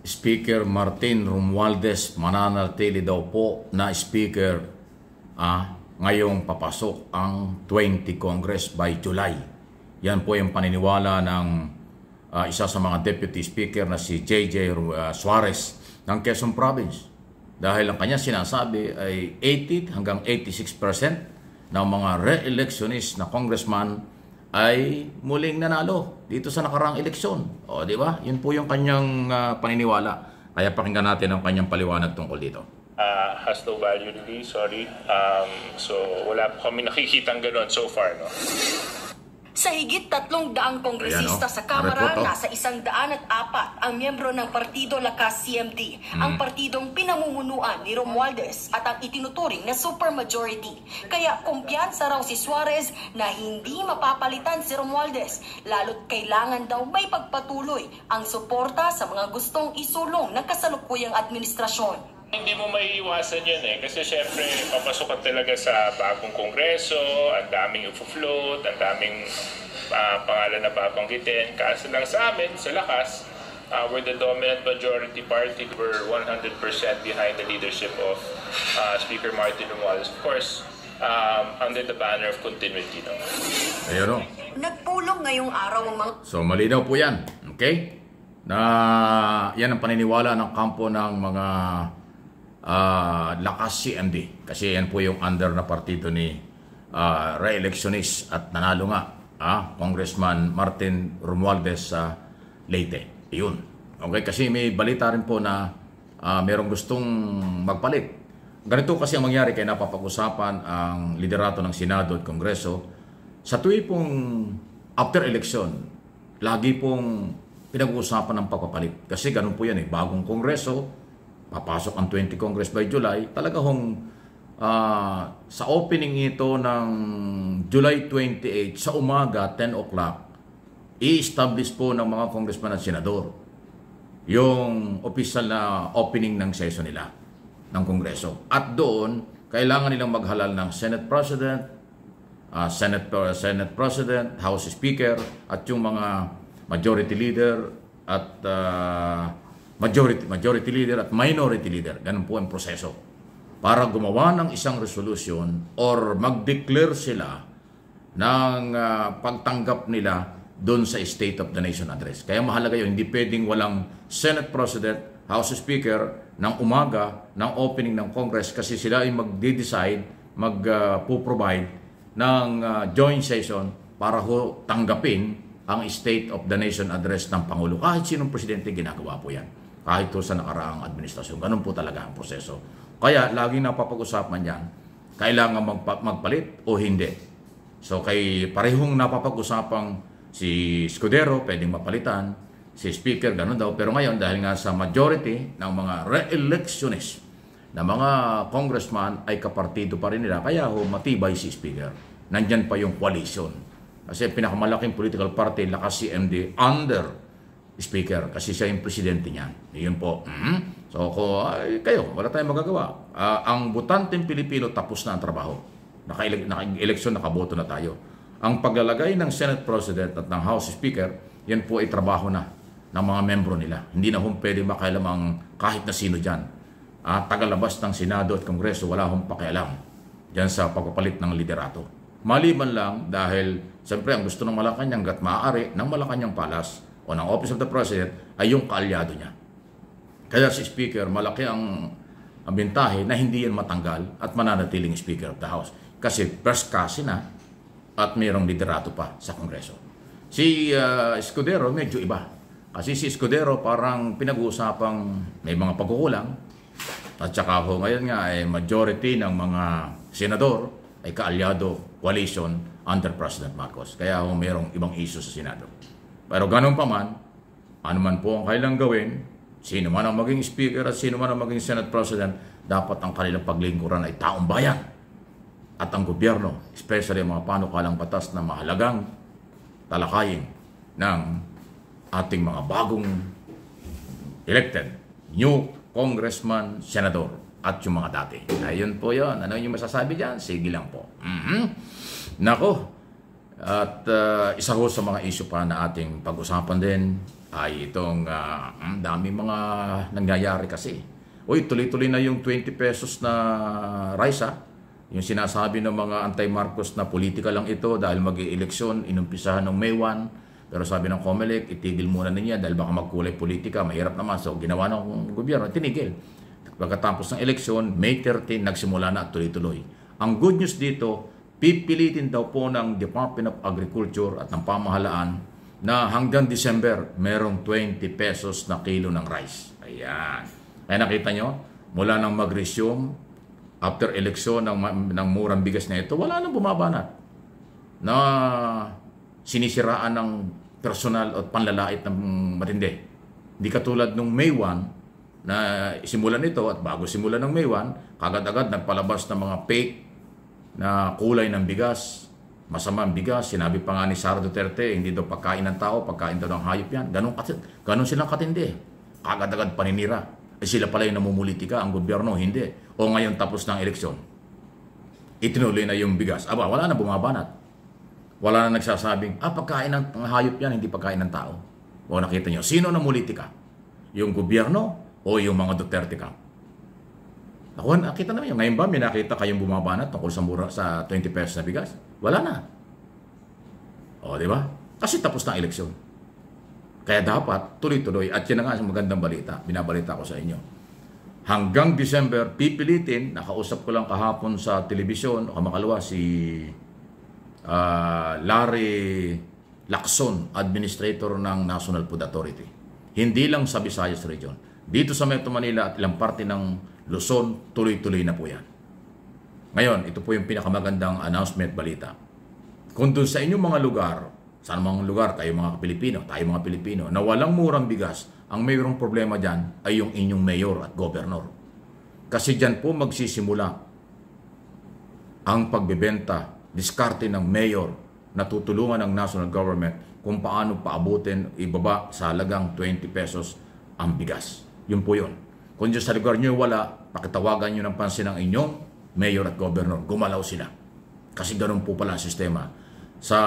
Speaker Martin Romualdez mananatili daw po na speaker ngayong papasok ang 20 Congress by July. Yan po yung paniniwala ng isa sa mga deputy speaker na si J.J. Suarez ng Quezon Province. Dahil ang kanya sinasabi ay 80 hanggang 86% ng mga re-electionist na congressman ay muling nanalo dito sa nakaraang eleksyon. O, di ba? Yun po yung kanyang paniniwala. Kaya pakinggan natin ang kanyang paliwanag tungkol dito. Has no value really, sorry. So, wala po kami nakikitang gano'n so far, no? Sa higit 300 kongresista sa Kamara, nasa 104 ang miyembro ng Partido Lakas CMD, ang partidong pinamumunuan ni Romualdez at ang itinuturing na supermajority. Kaya kumpiyansa raw si Suarez na hindi mapapalitan si Romualdez, lalo't kailangan daw may pagpatuloy ang suporta sa mga gustong isulong ng kasalukuyang administrasyon. Hindi mo maiiwasan yun kasi syempre papasok ka talaga sa bagong kongreso, ang daming ufo-float, ang daming pangalan na babanggitin. Kaso lang sa amin, sa Lakas, we're the dominant majority party. We're 100% behind the leadership of Speaker Martin Romualdez. Of course, under the banner of continuity. No? Ayun o. Nagpulong ngayong araw ang mga... So malinaw po yan. Okay? Na yan ang paniniwala ng kampo ng mga Lakas CMD. Kasi yan po yung under na partido ni re-electionist at nanalo nga Congressman Martin Romualdez sa Leyte. Yun. Okay, kasi may balita rin po na merong gustong magpalit. Ganito kasi ang mangyari kaya napapag-usapan ang liderato ng Senado at Kongreso. Sa tuwi pong after election, lagi pong pinag-uusapan ng pagpapalit. Kasi ganun po yan bagong Kongreso, papasok ang 20 Congress by July, talaga sa opening ito ng July 28 sa umaga, 10 o'clock, i-establish po ng mga congressman at senador yung official na opening ng session nila ng Kongreso. At doon, kailangan nilang maghalal ng Senate President, Senate President, House Speaker, at yung mga Majority Leader at Majority Leader at Minority Leader. Ganun po ang proseso. Para gumawa ng isang resolution or mag-declare sila ng pagtanggap nila doon sa State of the Nation Address. Kaya mahalaga yun. Hindi pwedeng walang Senate President, House Speaker ng umaga ng opening ng Congress kasi sila ay mag-decide, mag-provide ng joint session para tanggapin ang State of the Nation Address ng Pangulo. Kahit sinong presidente ginagawa po yan. Kahit sa nakaraang administrasyon. Ganun po talaga ang proseso. Kaya laging napapag-usapan yan, kailangan magpalit o hindi. So parehong napapag-usapang si Escudero, pwedeng mapalitan, si Speaker, ganun daw. Pero ngayon, dahil nga sa majority ng mga re-electionist na mga congressman ay kapartido pa rin nila, kaya matibay si Speaker. Nandyan pa yung coalition. Kasi pinakamalaking political party, Lakas CMD, under Speaker, kasi siya yung presidente niya. Yun po. So, kayo, wala tayong magagawa. Ang butanteng Pilipino, tapos na ang trabaho. Naka-eleksyon, nakaboto na tayo. Ang paglalagay ng Senate President at ng House Speaker, yan po ay trabaho na ng mga membro nila. Hindi na pwede makailamang kahit na sino dyan. Tagalabas ng Senado at Kongreso, wala pakialam dyan sa pagpapalit ng liderato. Maliban lang dahil, siyempre, ang gusto ng Malacanang gat maaari ng Malacanang Palace o ng Office of the President ay yung kaalyado niya. Kaya si Speaker, malaki ang bentahe na hindi yan matanggal at mananatiling Speaker of the House. Kasi first kasi na at mayroong liderato pa sa Kongreso. Si Escudero medyo iba. Kasi si Escudero parang pinag-uusapang may mga pagkukulang at saka ngayon nga ay majority ng mga senador ay kaalyado coalition under President Marcos. Kaya mayroong ibang issue sa Senado. Pero ganun pa man, ano man po ang kailang gawin, sino man ang maging Speaker at sino man ang maging Senate President, dapat ang kanilang paglingkuran ay taong bayan. At ang gobyerno, especially ang mga panukalang batas na mahalagang talakayin ng ating mga bagong elected, new congressman, senador, at yung mga dati. Ayun po yun. Ano yung masasabi dyan? Sige lang po. Nako. At isa ho sa mga issue pa na ating pag-usapan din ay itong dami mga nangyayari kasi. Uy, tuloy-tuloy na yung 20 pesos na rice Yung sinasabi ng mga anti-Marcos na politika lang ito dahil mag-i-eleksyon, inumpisahan ng May 1. Pero sabi ng COMELEC, itigil muna niya dahil baka magkulay politika, mahirap naman. So ginawa ng gobyerno, tinigil. Pagkatapos ng eleksyon, May 13, nagsimula na at tuloy-tuloy. Ang good news dito, pipilitin daw po ng Department of Agriculture at ng pamahalaan na hanggang December, merong 20 pesos na kilo ng rice. Ayan. Kaya nakita nyo, mula nang mag-resume, after eleksyon ng murang bigas na ito, wala nang bumabanat na sinisiraan ng personal at panlalait ng matindi. Hindi katulad nung May 1 na simulan ito at bago simulan ng May 1, kagad-agad nagpalabas ng mga fake na kulay ng bigas, masamang bigas. Sinabi pa nga ni Sara Duterte, hindi daw pagkain ng tao, pagkain daw ng hayop yan. Ganon silang katindi. Kagad-agad paninira. Sila pala yung namumulitika, ang gobyerno, hindi. O ngayon tapos ng eleksyon, itinuloy na yung bigas. Aba, wala na bumabanat. Wala na nagsasabing, pagkain ng hayop yan, hindi pagkain ng tao. O nakita nyo, sino namulitika? Yung gobyerno o yung mga Duterte camp? Ako, nakita naman yun. Ngayon ba, may nakita kayong bumabanat tungkol sa 20 pesos na bigas? Wala na. O, di ba? Kasi tapos na eleksyon. Kaya dapat tuloy-tuloy. At yan na nga ang magandang balita. Binabalita ko sa inyo. Hanggang December, pipilitin, nakausap ko lang kahapon sa telebisyon, o kamakalawa si Larry Lacson, Administrator ng National Food Authority. Hindi lang sa Visayas Region. Dito sa Metro Manila at ilang parte ng Luzon, tuloy-tuloy na po yan. Ngayon, ito po yung pinakamagandang announcement balita. Kung doon sa inyong mga lugar, saan mga lugar, kayo mga Pilipino, tayo mga Pilipino, na walang murang bigas, ang mayroong problema dyan ay yung inyong mayor at governor. Kasi dyan po magsisimula ang pagbebenta, diskarte ng mayor na tutulungan ng national government kung paano paabutin, ibaba sa halagang 20 pesos ang bigas. Yun po yun. Kung dyan sa lugar nyo wala, pakitawagan nyo ng pansin ng inyong mayor at governor. Gumalaw sila. Kasi ganun po pala ang sistema. Sa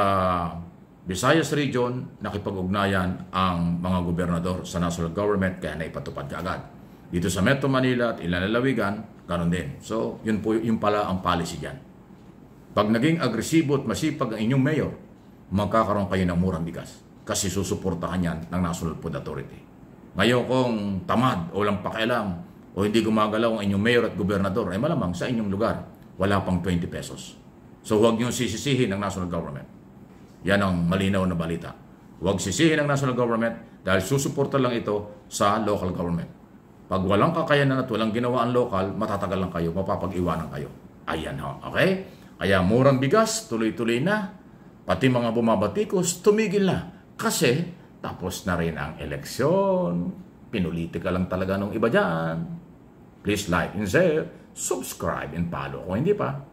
Visayas Region, nakipag-ugnayan ang mga gobernador sa national government kaya naipatupad kaagad. Dito sa Metro Manila at ilang lalawigan, ganun din. So, yun pala ang policy dyan. Pag naging agresibo at masipag ang inyong mayor, magkakaroon kayo ng murang bigas kasi susuportahan yan ng National Food Authority. Ngayon kung tamad o lang pakialam o hindi gumagalaw ang inyong mayor at gobernador, ay malamang sa inyong lugar, wala pang 20 pesos. So, huwag niyong sisisihin ng national government. Yan ang malinaw na balita. Huwag sisihin ng national government dahil susuporta lang ito sa local government. Pag walang kakayanan at walang ginawa ang local, matatagal lang kayo, mapapag-iwanan kayo. Ayan ho, okay? Kaya murang bigas, tuloy-tuloy na. Pati mga bumabatikos, tumigil na. Kasi tapos na rin ang eleksyon. Pinulitika lang talaga nung iba dyan. Please like and share, subscribe and follow kung hindi pa.